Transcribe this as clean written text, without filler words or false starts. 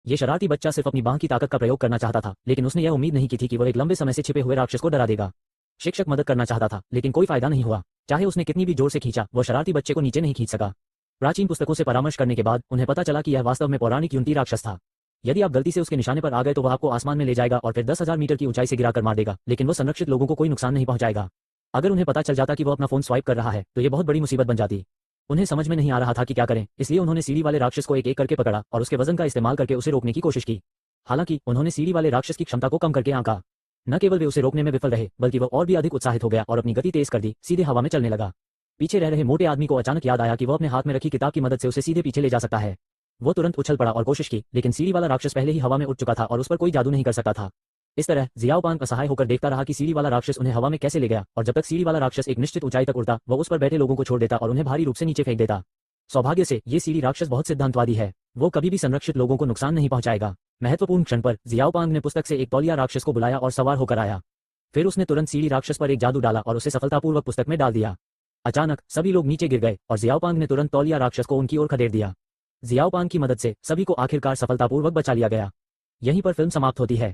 ये शरारती बच्चा सिर्फ अपनी बांह की ताकत का प्रयोग करना चाहता था, लेकिन उसने यह उम्मीद नहीं की थी कि वह एक लंबे समय से छिपे हुए राक्षस को डरा देगा। शिक्षक मदद करना चाहता था, लेकिन कोई फायदा नहीं हुआ। चाहे उसने कितनी भी जोर से खींचा, वह शरारती बच्चे को नीचे नहीं खींच सका। प्राचीन पुस्तकों से परामर्श करने के बाद उन्हें पता चला कि यह वास्तव में पौराणिक यूनिटी राक्षस था। यदि आप गलती से उसके निशाने पर आ गए तो वह आपको आसमान में ले जाएगा और फिर 10,000 मीटर की ऊंचाई से गिराकर मार देगा, लेकिन वो संरक्षित लोगों को कोई नुकसान नहीं पहुंचाएगा। अगर उन्हें पता चल जाता कि वो अपना फोन स्वाइप कर रहा है तो ये बहुत बड़ी मुसीबत बन जाती। उन्हें समझ में नहीं आ रहा था कि क्या करें, इसलिए उन्होंने सीढ़ी वाले राक्षस को एक एक करके पकड़ा और उसके वजन का इस्तेमाल करके उसे रोकने की कोशिश की। हालांकि उन्होंने सीढ़ी वाले राक्षस की क्षमता को कम करके आंका। न केवल वे उसे रोकने में विफल रहे, बल्कि वह और भी अधिक उत्साहित हो गया और अपनी गति तेज कर दी, सीधे हवा में चलने लगा। पीछे रह रहे मोटे आदमी को अचानक याद आया कि वह अपने हाथ में रखी किताब की मदद से उसे सीधे पीछे ले जा सकता है। वो तुरंत उछल पड़ा और कोशिश की, लेकिन सीढ़ी वाला राक्षस पहले ही हवा में उड़ चुका था और उस पर कोई जादू नहीं कर सकता था। इस तरह जियाओपांग असहाय होकर देखता रहा कि सीढ़ी वाला राक्षस उन्हें हवा में कैसे ले गया, और जब तक सीढ़ी वाला राक्षस एक निश्चित ऊंचाई तक उड़ता, वह उस पर बैठे लोगों को छोड़ देता और उन्हें भारी रूप से नीचे फेंक देता। सौभाग्य से ये सीढ़ी राक्षस बहुत सिद्धांतवादी है, वो कभी भी संरक्षित लोगों को नुकसान नहीं पहुंचाएगा। महत्वपूर्ण क्षण पर जियाओपांग ने पुस्तक से एक तौलिया राक्षस को बुलाया और सवार होकर आया। फिर उसने तुरंत सीढ़ी राक्षस पर एक जादू डाला और उसे सफलतापूर्वक पुस्तक में डाल दिया। अचानक सभी लोग नीचे गिर गए और जियाओपांग ने तुरंत तौलिया राक्षस को उनकी ओर खदेड़ दिया। जियाओपांग की मदद से सभी को आखिरकार सफलतापूर्वक बचा लिया गया। यहीं पर फिल्म समाप्त होती है।